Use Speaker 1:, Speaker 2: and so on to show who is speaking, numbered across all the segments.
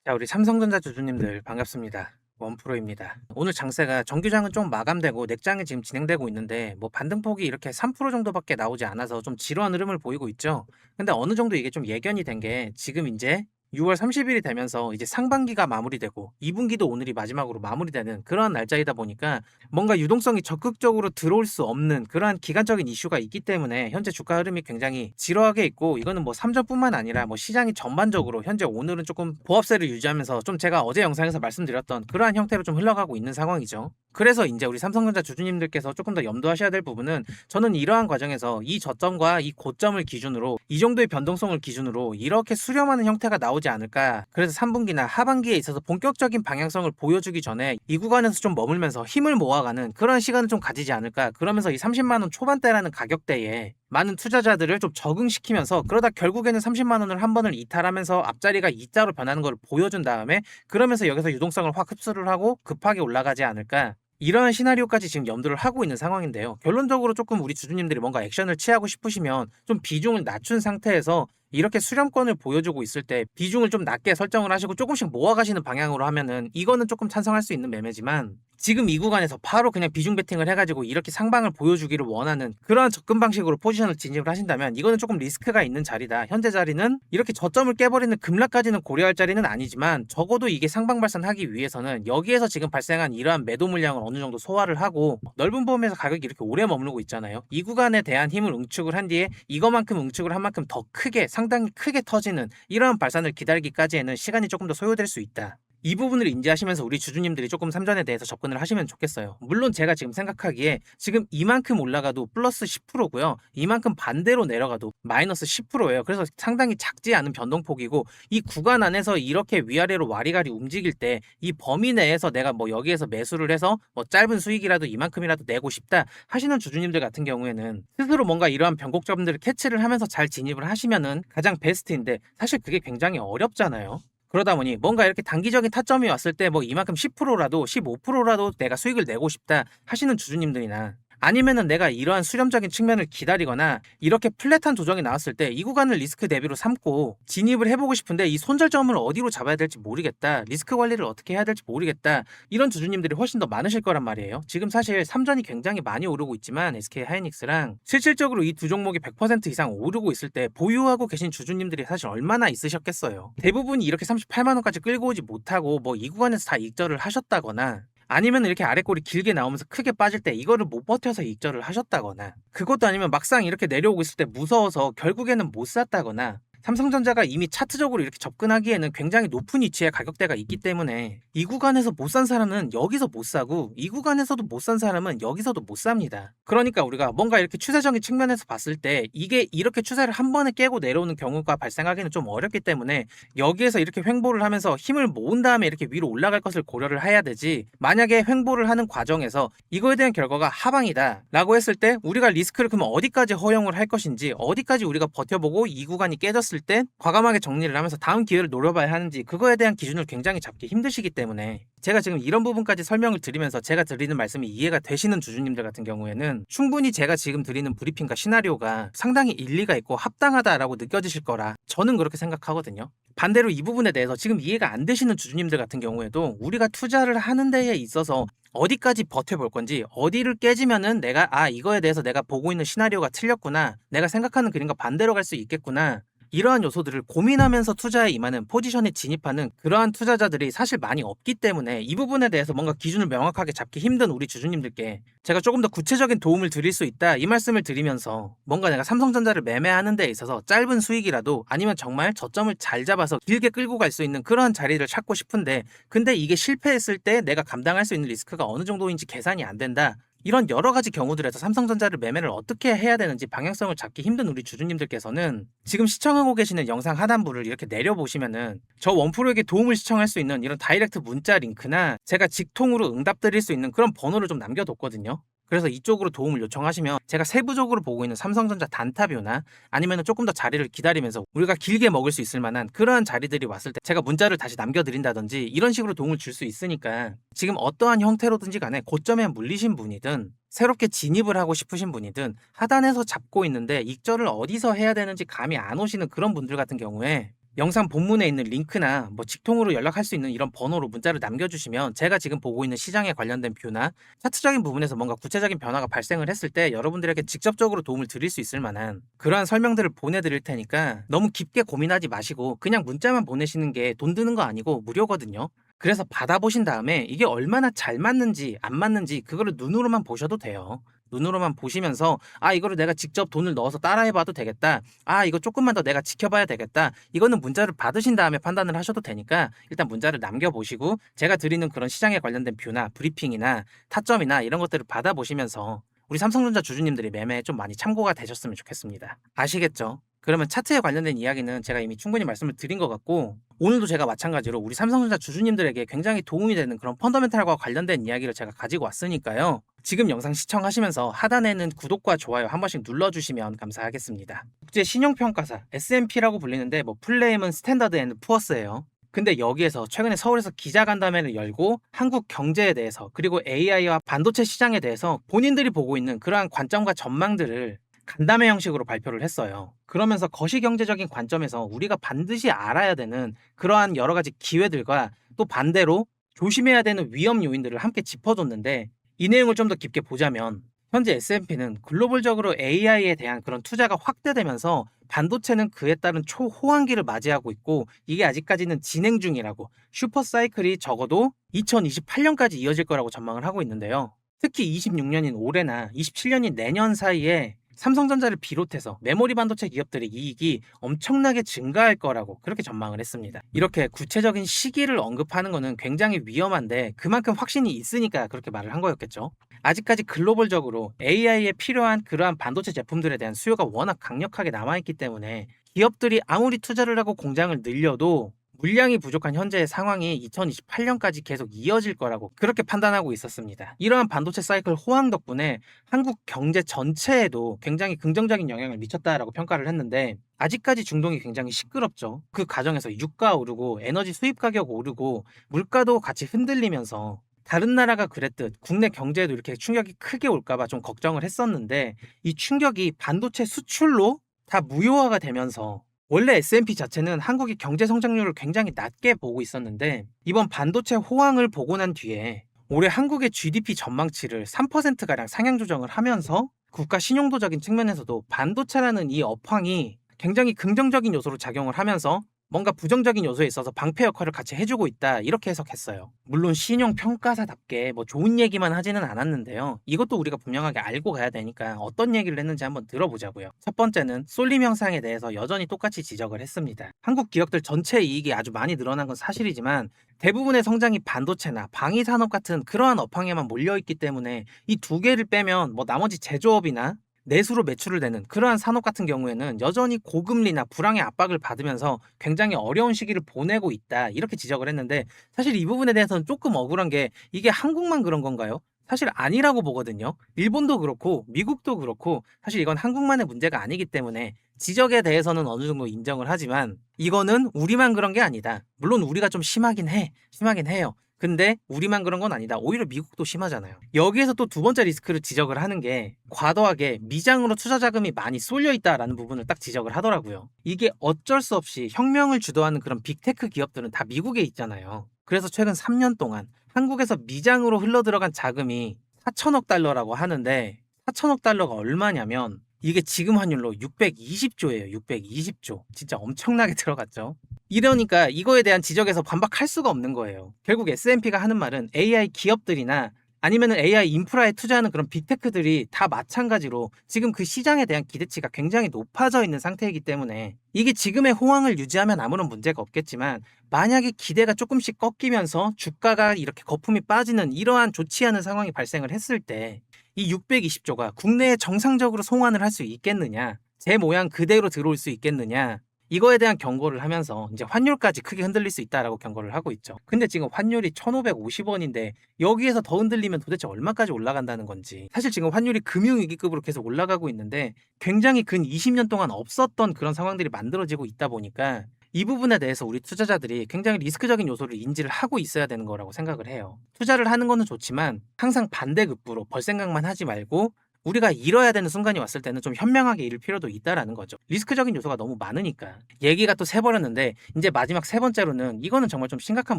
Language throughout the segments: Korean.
Speaker 1: 자, 우리 삼성전자 주주님들 반갑습니다. 원프로입니다. 오늘 장세가 정규장은 좀 마감되고 넥장이 지금 진행되고 있는데 뭐 반등폭이 이렇게 3% 정도밖에 나오지 않아서 좀 지루한 흐름을 보이고 있죠. 근데 어느 정도 이게 좀 예견이 된 게 지금 이제 6월 30일이 되면서 이제 상반기가 마무리되고 2분기도 오늘이 마지막으로 마무리되는 그러한 날짜이다 보니까 뭔가 유동성이 적극적으로 들어올 수 없는 그러한 기간적인 이슈가 있기 때문에 현재 주가 흐름이 굉장히 지루하게 있고, 이거는 뭐 삼전뿐만 아니라 뭐 시장이 전반적으로 현재 오늘은 조금 보합세를 유지하면서 좀 제가 어제 영상에서 말씀드렸던 그러한 형태로 좀 흘러가고 있는 상황이죠. 그래서 이제 우리 삼성전자 주주님들께서 조금 더 염두하셔야 될 부분은, 저는 이러한 과정에서 이 저점과 이 고점을 기준으로 이 정도의 변동성을 기준으로 이렇게 수렴하는 형태가 나오지 않을까. 그래서 3분기나 하반기에 있어서 본격적인 방향성을 보여주기 전에 이 구간에서 좀 머물면서 힘을 모아가는 그런 시간을 좀 가지지 않을까. 그러면서 이 30만 원 초반대라는 가격대에 많은 투자자들을 좀 적응시키면서, 그러다 결국에는 30만 원을 한 번을 이탈하면서 앞자리가 이자로 변하는 걸 보여준 다음에 그러면서 여기서 유동성을 확 흡수를 하고 급하게 올라가지 않을까. 이러한 시나리오까지 지금 염두를 하고 있는 상황인데요. 결론적으로 조금 우리 주주님들이 뭔가 액션을 취하고 싶으시면 좀 비중을 낮춘 상태에서 이렇게 수렴권을 보여주고 있을 때 비중을 좀 낮게 설정을 하시고 조금씩 모아가시는 방향으로 하면은 이거는 조금 찬성할 수 있는 매매지만, 지금 이 구간에서 바로 그냥 비중 베팅을 해가지고 이렇게 상방을 보여주기를 원하는 그러한 접근 방식으로 포지션을 진입을 하신다면 이거는 조금 리스크가 있는 자리다. 현재 자리는 이렇게 저점을 깨버리는 급락까지는 고려할 자리는 아니지만, 적어도 이게 상방 발산하기 위해서는 여기에서 지금 발생한 이러한 매도 물량을 어느 정도 소화를 하고, 넓은 범위에서 가격이 이렇게 오래 머무르고 있잖아요. 이 구간에 대한 힘을 응축을 한 뒤에 이거만큼 응축을 한 만큼 더 크게, 상당히 크게 터지는 이러한 발산을 기다리기까지에는 시간이 조금 더 소요될 수 있다. 이 부분을 인지하시면서 우리 주주님들이 조금 삼전에 대해서 접근을 하시면 좋겠어요. 물론 제가 지금 생각하기에 지금 이만큼 올라가도 플러스 10%고요. 이만큼 반대로 내려가도 마이너스 10%예요. 그래서 상당히 작지 않은 변동폭이고, 이 구간 안에서 이렇게 위아래로 와리가리 움직일 때 이 범위 내에서 내가 뭐 여기에서 매수를 해서 뭐 짧은 수익이라도 이만큼이라도 내고 싶다 하시는 주주님들 같은 경우에는 스스로 뭔가 이러한 변곡점들을 캐치를 하면서 잘 진입을 하시면은 가장 베스트인데, 사실 그게 굉장히 어렵잖아요. 그러다 보니 뭔가 이렇게 단기적인 타점이 왔을 때 뭐 이만큼 10%라도 15%라도 내가 수익을 내고 싶다 하시는 주주님들이나, 아니면은 내가 이러한 수렴적인 측면을 기다리거나 이렇게 플랫한 조정이 나왔을 때 이 구간을 리스크 대비로 삼고 진입을 해보고 싶은데 이 손절점을 어디로 잡아야 될지 모르겠다, 리스크 관리를 어떻게 해야 될지 모르겠다, 이런 주주님들이 훨씬 더 많으실 거란 말이에요. 지금 사실 삼전이 굉장히 많이 오르고 있지만 SK 하이닉스랑 실질적으로 이 두 종목이 100% 이상 오르고 있을 때 보유하고 계신 주주님들이 사실 얼마나 있으셨겠어요. 대부분이 이렇게 38만 원까지 끌고 오지 못하고 뭐 이 구간에서 다 익절을 하셨다거나, 아니면 이렇게 아래꼬리 길게 나오면서 크게 빠질 때 이거를 못 버텨서 익절을 하셨다거나, 그것도 아니면 막상 이렇게 내려오고 있을 때 무서워서 결국에는 못 샀다거나, 삼성전자가 이미 차트적으로 이렇게 접근하기에는 굉장히 높은 위치에 가격대가 있기 때문에 이 구간에서 못 산 사람은 여기서 못 사고, 이 구간에서도 못 산 사람은 여기서도 못 삽니다. 그러니까 우리가 뭔가 이렇게 추세적인 측면에서 봤을 때 이게 이렇게 추세를 한 번에 깨고 내려오는 경우가 발생하기는 좀 어렵기 때문에 여기에서 이렇게 횡보를 하면서 힘을 모은 다음에 이렇게 위로 올라갈 것을 고려를 해야 되지, 만약에 횡보를 하는 과정에서 이거에 대한 결과가 하방이다 라고 했을 때 우리가 리스크를 그러면 어디까지 허용을 할 것인지, 어디까지 우리가 버텨보고 이 구간이 깨졌을 때 과감하게 정리를 하면서 다음 기회를 노려봐야 하는지, 그거에 대한 기준을 굉장히 잡기 힘드시기 때문에 제가 지금 이런 부분까지 설명을 드리면서 제가 드리는 말씀이 이해가 되시는 주주님들 같은 경우에는 충분히 제가 지금 드리는 브리핑과 시나리오가 상당히 일리가 있고 합당하다라고 느껴지실 거라 저는 그렇게 생각하거든요. 반대로 이 부분에 대해서 지금 이해가 안 되시는 주주님들 같은 경우에도 우리가 투자를 하는 데에 있어서 어디까지 버텨볼 건지, 어디를 깨지면은 내가 이거에 대해서 내가 보고 있는 시나리오가 틀렸구나, 내가 생각하는 그림과 반대로 갈 수 있겠구나, 이러한 요소들을 고민하면서 투자에 임하는 포지션에 진입하는 그러한 투자자들이 사실 많이 없기 때문에 이 부분에 대해서 뭔가 기준을 명확하게 잡기 힘든 우리 주주님들께 제가 조금 더 구체적인 도움을 드릴 수 있다, 이 말씀을 드리면서 뭔가 내가 삼성전자를 매매하는 데 있어서 짧은 수익이라도 아니면 정말 저점을 잘 잡아서 길게 끌고 갈 수 있는 그러한 자리를 찾고 싶은데, 근데 이게 실패했을 때 내가 감당할 수 있는 리스크가 어느 정도인지 계산이 안 된다, 이런 여러 가지 경우들에서 삼성전자를 매매를 어떻게 해야 되는지 방향성을 잡기 힘든 우리 주주님들께서는 지금 시청하고 계시는 영상 하단부를 이렇게 내려보시면은 저 원프로에게 도움을 시청할 수 있는 이런 다이렉트 문자 링크나 제가 직통으로 응답드릴 수 있는 그런 번호를 좀 남겨뒀거든요. 그래서 이쪽으로 도움을 요청하시면 제가 세부적으로 보고 있는 삼성전자 단타뷰나 아니면 조금 더 자리를 기다리면서 우리가 길게 먹을 수 있을 만한 그러한 자리들이 왔을 때 제가 문자를 다시 남겨드린다든지 이런 식으로 도움을 줄 수 있으니까, 지금 어떠한 형태로든지 간에 고점에 물리신 분이든 새롭게 진입을 하고 싶으신 분이든 하단에서 잡고 있는데 익절을 어디서 해야 되는지 감이 안 오시는 그런 분들 같은 경우에 영상 본문에 있는 링크나 뭐 직통으로 연락할 수 있는 이런 번호로 문자를 남겨주시면 제가 지금 보고 있는 시장에 관련된 뷰나 차트적인 부분에서 뭔가 구체적인 변화가 발생을 했을 때 여러분들에게 직접적으로 도움을 드릴 수 있을 만한 그러한 설명들을 보내드릴 테니까 너무 깊게 고민하지 마시고 그냥 문자만 보내시는 게 돈 드는 거 아니고 무료거든요. 그래서 받아보신 다음에 이게 얼마나 잘 맞는지 안 맞는지 그거를 눈으로만 보셔도 돼요. 눈으로만 보시면서 아 이거를 내가 직접 돈을 넣어서 따라해봐도 되겠다. 아 이거 조금만 더 내가 지켜봐야 되겠다. 이거는 문자를 받으신 다음에 판단을 하셔도 되니까 일단 문자를 남겨보시고 제가 드리는 그런 시장에 관련된 뷰나 브리핑이나 타점이나 이런 것들을 받아보시면서 우리 삼성전자 주주님들이 매매에 좀 많이 참고가 되셨으면 좋겠습니다. 아시겠죠? 그러면 차트에 관련된 이야기는 제가 이미 충분히 말씀을 드린 것 같고 오늘도 제가 마찬가지로 우리 삼성전자 주주님들에게 굉장히 도움이 되는 그런 펀더멘탈과 관련된 이야기를 제가 가지고 왔으니까요. 지금 영상 시청하시면서 하단에 있는 구독과 좋아요 한 번씩 눌러주시면 감사하겠습니다. 국제 신용평가사 S&P라고 불리는데 뭐 풀네임은 스탠더드 앤드 푸어스예요. 근데 여기에서 최근에 서울에서 기자간담회를 열고 한국 경제에 대해서 그리고 AI와 반도체 시장에 대해서 본인들이 보고 있는 그러한 관점과 전망들을 간담회 형식으로 발표를 했어요. 그러면서 거시경제적인 관점에서 우리가 반드시 알아야 되는 그러한 여러 가지 기회들과 또 반대로 조심해야 되는 위험 요인들을 함께 짚어줬는데 이 내용을 좀 더 깊게 보자면 현재 S&P는 글로벌적으로 AI에 대한 그런 투자가 확대되면서 반도체는 그에 따른 초호황기를 맞이하고 있고 이게 아직까지는 진행 중이라고 슈퍼 사이클이 적어도 2028년까지 이어질 거라고 전망을 하고 있는데요. 특히 26년인 올해나 27년인 내년 사이에 삼성전자를 비롯해서 메모리 반도체 기업들의 이익이 엄청나게 증가할 거라고 그렇게 전망을 했습니다. 이렇게 구체적인 시기를 언급하는 것은 굉장히 위험한데 그만큼 확신이 있으니까 그렇게 말을 한 거였겠죠. 아직까지 글로벌적으로 AI에 필요한 그러한 반도체 제품들에 대한 수요가 워낙 강력하게 남아있기 때문에 기업들이 아무리 투자를 하고 공장을 늘려도 물량이 부족한 현재의 상황이 2028년까지 계속 이어질 거라고 그렇게 판단하고 있었습니다. 이러한 반도체 사이클 호황 덕분에 한국 경제 전체에도 굉장히 긍정적인 영향을 미쳤다라고 평가를 했는데 아직까지 중동이 굉장히 시끄럽죠. 그 과정에서 유가 오르고 에너지 수입 가격 오르고 물가도 같이 흔들리면서 다른 나라가 그랬듯 국내 경제에도 이렇게 충격이 크게 올까봐 좀 걱정을 했었는데 이 충격이 반도체 수출로 다 무효화가 되면서 원래 S&P 자체는 한국이 경제 성장률을 굉장히 낮게 보고 있었는데 이번 반도체 호황을 보고 난 뒤에 올해 한국의 GDP 전망치를 3%가량 상향 조정을 하면서 국가 신용도적인 측면에서도 반도체라는 이 업황이 굉장히 긍정적인 요소로 작용을 하면서 뭔가 부정적인 요소에 있어서 방패 역할을 같이 해주고 있다 이렇게 해석했어요. 물론 신용평가사답게 뭐 좋은 얘기만 하지는 않았는데요. 이것도 우리가 분명하게 알고 가야 되니까 어떤 얘기를 했는지 한번 들어보자고요. 첫 번째는 쏠림 현상에 대해서 여전히 똑같이 지적을 했습니다. 한국 기업들 전체 이익이 아주 많이 늘어난 건 사실이지만 대부분의 성장이 반도체나 방위산업 같은 그러한 업황에만 몰려있기 때문에 이 두 개를 빼면 뭐 나머지 제조업이나 내수로 매출을 내는 그러한 산업 같은 경우에는 여전히 고금리나 불황의 압박을 받으면서 굉장히 어려운 시기를 보내고 있다 이렇게 지적을 했는데 사실 이 부분에 대해서는 조금 억울한 게 이게 한국만 그런 건가요? 사실 아니라고 보거든요. 일본도 그렇고 미국도 그렇고 사실 이건 한국만의 문제가 아니기 때문에 지적에 대해서는 어느 정도 인정을 하지만 이거는 우리만 그런 게 아니다. 물론 우리가 좀 심하긴 해요. 근데 우리만 그런 건 아니다. 오히려 미국도 심하잖아요. 여기에서 또 두 번째 리스크를 지적을 하는 게 과도하게 미장으로 투자 자금이 많이 쏠려 있다라는 부분을 딱 지적을 하더라고요. 이게 어쩔 수 없이 혁명을 주도하는 그런 빅테크 기업들은 다 미국에 있잖아요. 그래서 최근 3년 동안 한국에서 미장으로 흘러들어간 자금이 4천억 달러라고 하는데 4천억 달러가 얼마냐면 이게 지금 환율로 620조예요. 620조. 진짜 엄청나게 들어갔죠. 이러니까 이거에 대한 지적에서 반박할 수가 없는 거예요. 결국 S&P가 하는 말은 AI 기업들이나 아니면은 AI 인프라에 투자하는 그런 빅테크들이 다 마찬가지로 지금 그 시장에 대한 기대치가 굉장히 높아져 있는 상태이기 때문에 이게 지금의 호황을 유지하면 아무런 문제가 없겠지만 만약에 기대가 조금씩 꺾이면서 주가가 이렇게 거품이 빠지는 이러한 좋지 않은 상황이 발생을 했을 때 이 620조가 국내에 정상적으로 송환을 할 수 있겠느냐, 제 모양 그대로 들어올 수 있겠느냐, 이거에 대한 경고를 하면서 이제 환율까지 크게 흔들릴 수 있다라고 경고를 하고 있죠. 근데 지금 환율이 1,550원인데 여기에서 더 흔들리면 도대체 얼마까지 올라간다는 건지. 사실 지금 환율이 금융위기급으로 계속 올라가고 있는데 굉장히 근 20년 동안 없었던 그런 상황들이 만들어지고 있다 보니까 이 부분에 대해서 우리 투자자들이 굉장히 리스크적인 요소를 인지를 하고 있어야 되는 거라고 생각을 해요. 투자를 하는 거는 좋지만 항상 반대급부로 벌 생각만 하지 말고 우리가 잃어야 되는 순간이 왔을 때는 좀 현명하게 잃을 필요도 있다라는 거죠. 리스크적인 요소가 너무 많으니까. 얘기가 또 새버렸는데 이제 마지막 세 번째로는 이거는 정말 좀 심각한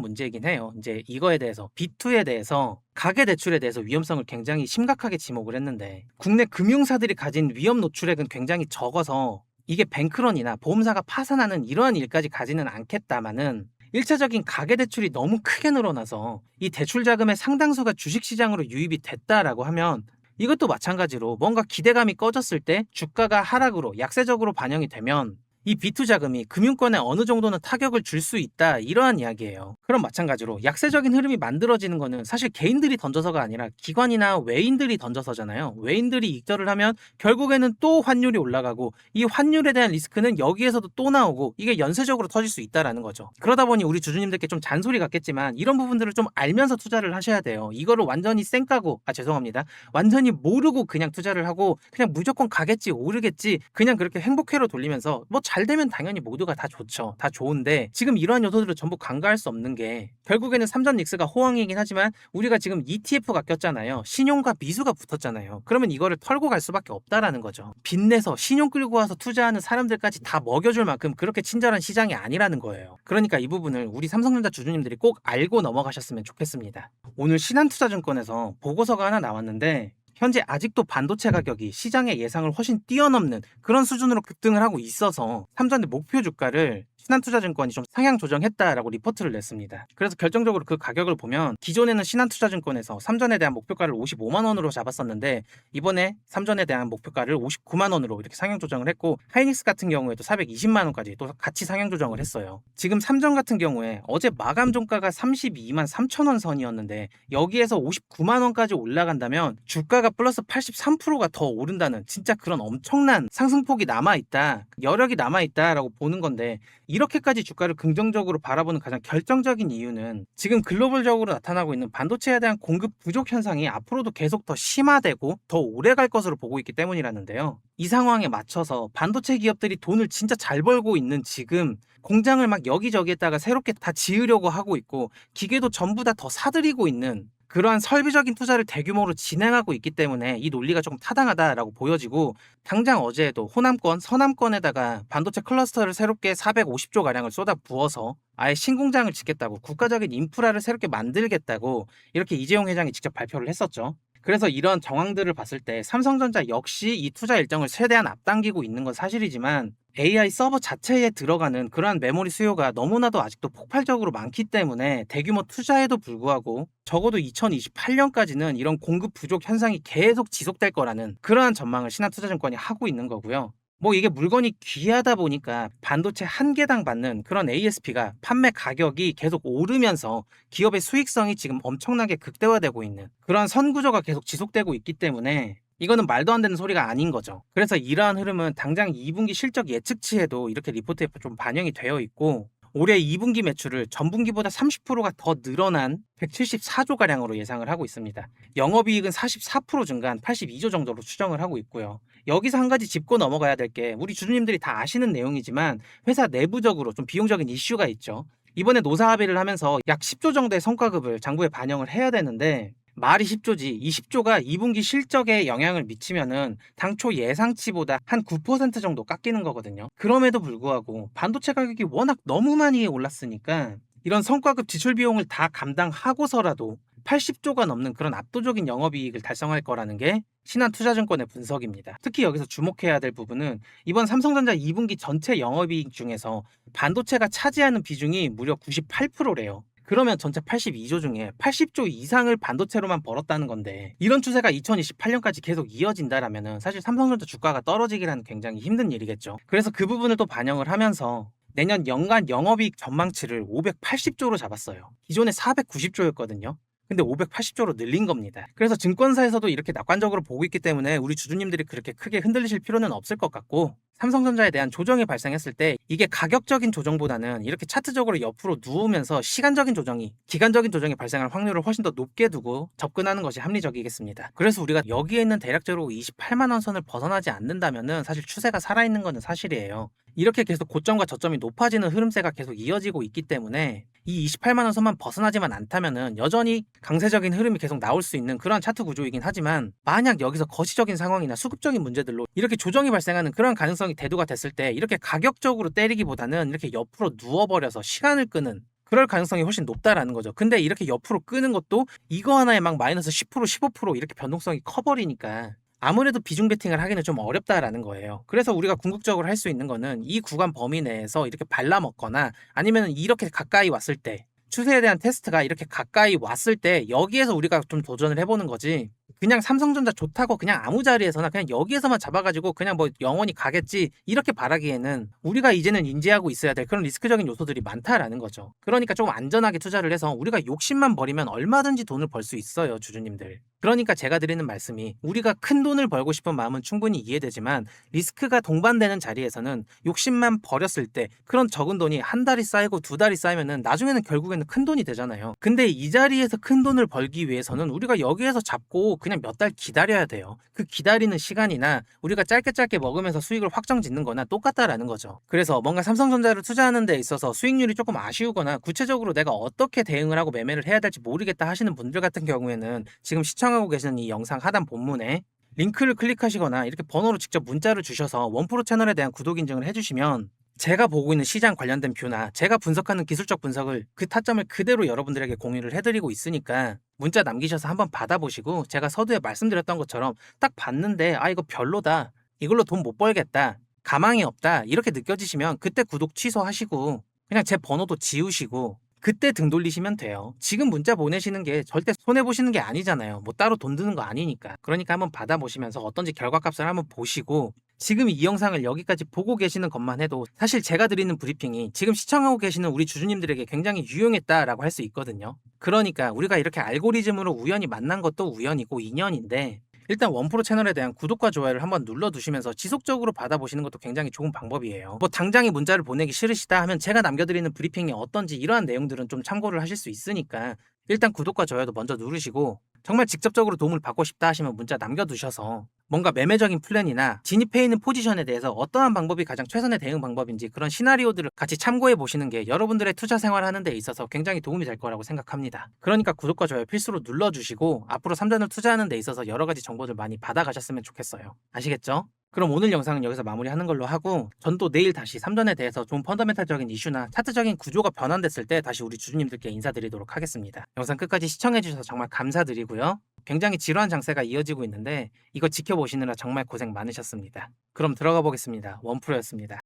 Speaker 1: 문제이긴 해요. 이제 이거에 대해서 B2에 대해서 가계대출에 대해서 위험성을 굉장히 심각하게 지목을 했는데 국내 금융사들이 가진 위험 노출액은 굉장히 적어서 이게 뱅크런이나 보험사가 파산하는 이러한 일까지 가지는 않겠다마는 일차적인 가계대출이 너무 크게 늘어나서 이 대출 자금의 상당수가 주식시장으로 유입이 됐다라고 하면 이것도 마찬가지로 뭔가 기대감이 꺼졌을 때 주가가 하락으로 약세적으로 반영이 되면 이 B2 자금이 금융권에 어느 정도는 타격을 줄 수 있다 이러한 이야기예요. 그럼 마찬가지로 약세적인 흐름이 만들어지는 거는 사실 개인들이 던져서가 아니라 기관이나 외인들이 던져서잖아요. 외인들이 익절을 하면 결국에는 또 환율이 올라가고 이 환율에 대한 리스크는 여기에서도 또 나오고 이게 연쇄적으로 터질 수 있다라는 거죠. 그러다 보니 우리 주주님들께 좀 잔소리 같겠지만 이런 부분들을 좀 알면서 투자를 하셔야 돼요. 이거를 완전히 쌩까고 죄송합니다. 완전히 모르고 그냥 투자를 하고 그냥 무조건 가겠지 오르겠지 그냥 그렇게 행복회로 돌리면서 뭐 잘 되면 당연히 모두가 다 좋죠. 다 좋은데 지금 이러한 요소들을 전부 간과할 수 없는 게 결국에는 삼전 닉스가 호황이긴 하지만 우리가 지금 ETF가 꼈잖아요. 신용과 미수가 붙었잖아요. 그러면 이거를 털고 갈 수밖에 없다라는 거죠. 빚내서 신용 끌고 와서 투자하는 사람들까지 다 먹여줄 만큼 그렇게 친절한 시장이 아니라는 거예요. 그러니까 이 부분을 우리 삼성전자 주주님들이 꼭 알고 넘어가셨으면 좋겠습니다. 오늘 신한투자증권에서 보고서가 하나 나왔는데 현재 아직도 반도체 가격이 시장의 예상을 훨씬 뛰어넘는 그런 수준으로 급등을 하고 있어서 삼전의 목표 주가를 신한투자증권이 좀 상향 조정했다라고 리포트를 냈습니다. 그래서 결정적으로 그 가격을 보면 기존에는 신한투자증권에서 삼전에 대한 목표가를 55만 원으로 잡았었는데 이번에 삼전에 대한 목표가를 59만 원으로 이렇게 상향 조정을 했고 하이닉스 같은 경우에도 420만 원까지 또 같이 상향 조정을 했어요. 지금 삼전 같은 경우에 어제 마감 종가가 32만 3천 원 선이었는데 여기에서 59만 원까지 올라간다면 주가가 플러스 83%가 더 오른다는 진짜 그런 엄청난 상승폭이 남아있다, 여력이 남아있다라고 보는 건데 이렇게까지 주가를 긍정적으로 바라보는 가장 결정적인 이유는 지금 글로벌적으로 나타나고 있는 반도체에 대한 공급 부족 현상이 앞으로도 계속 더 심화되고 더 오래 갈 것으로 보고 있기 때문이라는데요. 이 상황에 맞춰서 반도체 기업들이 돈을 진짜 잘 벌고 있는 지금 공장을 막 여기저기에다가 새롭게 다 지으려고 하고 있고 기계도 전부 다 더 사들이고 있는 그러한 설비적인 투자를 대규모로 진행하고 있기 때문에 이 논리가 조금 타당하다라고 보여지고 당장 어제에도 호남권, 서남권에다가 반도체 클러스터를 새롭게 450조 가량을 쏟아 부어서 아예 신공장을 짓겠다고 국가적인 인프라를 새롭게 만들겠다고 이렇게 이재용 회장이 직접 발표를 했었죠. 그래서 이런 정황들을 봤을 때 삼성전자 역시 이 투자 일정을 최대한 앞당기고 있는 건 사실이지만 AI 서버 자체에 들어가는 그러한 메모리 수요가 너무나도 아직도 폭발적으로 많기 때문에 대규모 투자에도 불구하고 적어도 2028년까지는 이런 공급 부족 현상이 계속 지속될 거라는 그러한 전망을 신한투자증권이 하고 있는 거고요. 뭐 이게 물건이 귀하다 보니까 반도체 한 개당 받는 그런 ASP가 판매 가격이 계속 오르면서 기업의 수익성이 지금 엄청나게 극대화되고 있는 그러한 선구조가 계속 지속되고 있기 때문에 이거는 말도 안 되는 소리가 아닌 거죠. 그래서 이러한 흐름은 당장 2분기 실적 예측치에도 이렇게 리포트에 좀 반영이 되어 있고 올해 2분기 매출을 전분기보다 30%가 더 늘어난 174조 가량으로 예상을 하고 있습니다. 영업이익은 44% 증가한 82조 정도로 추정을 하고 있고요. 여기서 한 가지 짚고 넘어가야 될 게 우리 주주님들이 다 아시는 내용이지만 회사 내부적으로 좀 비용적인 이슈가 있죠. 이번에 노사 합의를 하면서 약 10조 정도의 성과급을 장부에 반영을 해야 되는데 말이 10조지 이 10조가 2분기 실적에 영향을 미치면은 당초 예상치보다 한 9% 정도 깎이는 거거든요. 그럼에도 불구하고 반도체 가격이 워낙 너무 많이 올랐으니까 이런 성과급 지출 비용을 다 감당하고서라도 80조가 넘는 그런 압도적인 영업이익을 달성할 거라는 게 신한투자증권의 분석입니다. 특히 여기서 주목해야 될 부분은 이번 삼성전자 2분기 전체 영업이익 중에서 반도체가 차지하는 비중이 무려 98%래요. 그러면 전체 82조 중에 80조 이상을 반도체로만 벌었다는 건데 이런 추세가 2028년까지 계속 이어진다라면 사실 삼성전자 주가가 떨어지기란 굉장히 힘든 일이겠죠. 그래서 그 부분을 또 반영을 하면서 내년 연간 영업이익 전망치를 580조로 잡았어요. 기존에 490조였거든요. 근데 580조로 늘린 겁니다. 그래서 증권사에서도 이렇게 낙관적으로 보고 있기 때문에 우리 주주님들이 그렇게 크게 흔들리실 필요는 없을 것 같고 삼성전자에 대한 조정이 발생했을 때 이게 가격적인 조정보다는 이렇게 차트적으로 옆으로 누우면서 시간적인 조정이 기간적인 조정이 발생할 확률을 훨씬 더 높게 두고 접근하는 것이 합리적이겠습니다. 그래서 우리가 여기에 있는 대략적으로 28만 원 선을 벗어나지 않는다면은 사실 추세가 살아있는 것은 사실이에요. 이렇게 계속 고점과 저점이 높아지는 흐름세가 계속 이어지고 있기 때문에 이 28만 원 선만 벗어나지만 않다면은 여전히 강세적인 흐름이 계속 나올 수 있는 그런 차트 구조이긴 하지만, 만약 여기서 거시적인 상황이나 수급적인 문제들로 이렇게 조정이 발생하는 그런 가능성이 대두가 됐을 때 이렇게 가격적으로 때리기보다는 이렇게 옆으로 누워버려서 시간을 끄는 그럴 가능성이 훨씬 높다라는 거죠. 근데 이렇게 옆으로 끄는 것도 이거 하나에 막 마이너스 10% 15% 이렇게 변동성이 커버리니까 아무래도 비중 베팅을 하기는 좀 어렵다라는 거예요. 그래서 우리가 궁극적으로 할 수 있는 거는 이 구간 범위 내에서 이렇게 발라먹거나, 아니면 이렇게 가까이 왔을 때 추세에 대한 테스트가 이렇게 가까이 왔을 때 여기에서 우리가 좀 도전을 해보는 거지, 그냥 삼성전자 좋다고 그냥 아무 자리에서나 그냥 여기에서만 잡아가지고 그냥 뭐 영원히 가겠지 이렇게 바라기에는 우리가 이제는 인지하고 있어야 될 그런 리스크적인 요소들이 많다라는 거죠. 그러니까 조금 안전하게 투자를 해서 우리가 욕심만 버리면 얼마든지 돈을 벌 수 있어요, 주주님들. 그러니까 제가 드리는 말씀이, 우리가 큰 돈을 벌고 싶은 마음은 충분히 이해되지만 리스크가 동반되는 자리에서는 욕심만 버렸을 때 그런 적은 돈이 한 달이 쌓이고 두 달이 쌓이면은 나중에는 결국에는 큰 돈이 되잖아요. 근데 이 자리에서 큰 돈을 벌기 위해서는 우리가 여기에서 잡고 그냥 몇 달 기다려야 돼요. 그 기다리는 시간이나 우리가 짧게 짧게 먹으면서 수익을 확정 짓는 거나 똑같다라는 거죠. 그래서 뭔가 삼성전자를 투자하는 데 있어서 수익률이 조금 아쉬우거나 구체적으로 내가 어떻게 대응을 하고 매매를 해야 될지 모르겠다 하시는 분들 같은 경우에는 지금 시청하고 계시는 이 영상 하단 본문에 링크를 클릭하시거나 이렇게 번호로 직접 문자를 주셔서 원프로 채널에 대한 구독 인증을 해주시면 제가 보고 있는 시장 관련된 뷰나 제가 분석하는 기술적 분석을, 그 타점을 그대로 여러분들에게 공유를 해드리고 있으니까 문자 남기셔서 한번 받아보시고, 제가 서두에 말씀드렸던 것처럼 딱 봤는데 아 이거 별로다, 이걸로 돈 못 벌겠다, 가망이 없다 이렇게 느껴지시면 그때 구독 취소하시고 그냥 제 번호도 지우시고 그때 등 돌리시면 돼요. 지금 문자 보내시는 게 절대 손해보시는 게 아니잖아요. 뭐 따로 돈 드는 거 아니니까. 그러니까 한번 받아보시면서 어떤지 결과값을 한번 보시고, 지금 이 영상을 여기까지 보고 계시는 것만 해도 사실 제가 드리는 브리핑이 지금 시청하고 계시는 우리 주주님들에게 굉장히 유용했다라고 할 수 있거든요. 그러니까 우리가 이렇게 알고리즘으로 우연히 만난 것도 우연이고 인연인데, 일단 원프로 채널에 대한 구독과 좋아요를 한번 눌러두시면서 지속적으로 받아보시는 것도 굉장히 좋은 방법이에요. 뭐 당장에 문자를 보내기 싫으시다 하면 제가 남겨드리는 브리핑이 어떤지 이러한 내용들은 좀 참고를 하실 수 있으니까 일단 구독과 좋아요도 먼저 누르시고, 정말 직접적으로 도움을 받고 싶다 하시면 문자 남겨두셔서 뭔가 매매적인 플랜이나 진입해 있는 포지션에 대해서 어떠한 방법이 가장 최선의 대응 방법인지 그런 시나리오들을 같이 참고해 보시는 게 여러분들의 투자 생활하는 데 있어서 굉장히 도움이 될 거라고 생각합니다. 그러니까 구독과 좋아요 필수로 눌러주시고 앞으로 삼전을 투자하는 데 있어서 여러 가지 정보들 많이 받아가셨으면 좋겠어요. 아시겠죠? 그럼 오늘 영상은 여기서 마무리하는 걸로 하고, 전 또 내일 다시 삼전에 대해서 좀 펀더멘탈적인 이슈나 차트적인 구조가 변환됐을 때 다시 우리 주주님들께 인사드리도록 하겠습니다. 영상 끝까지 시청해주셔서 정말 감사드리고요. 굉장히 지루한 장세가 이어지고 있는데 이거 지켜보시느라 정말 고생 많으셨습니다. 그럼 들어가 보겠습니다. 원프로였습니다.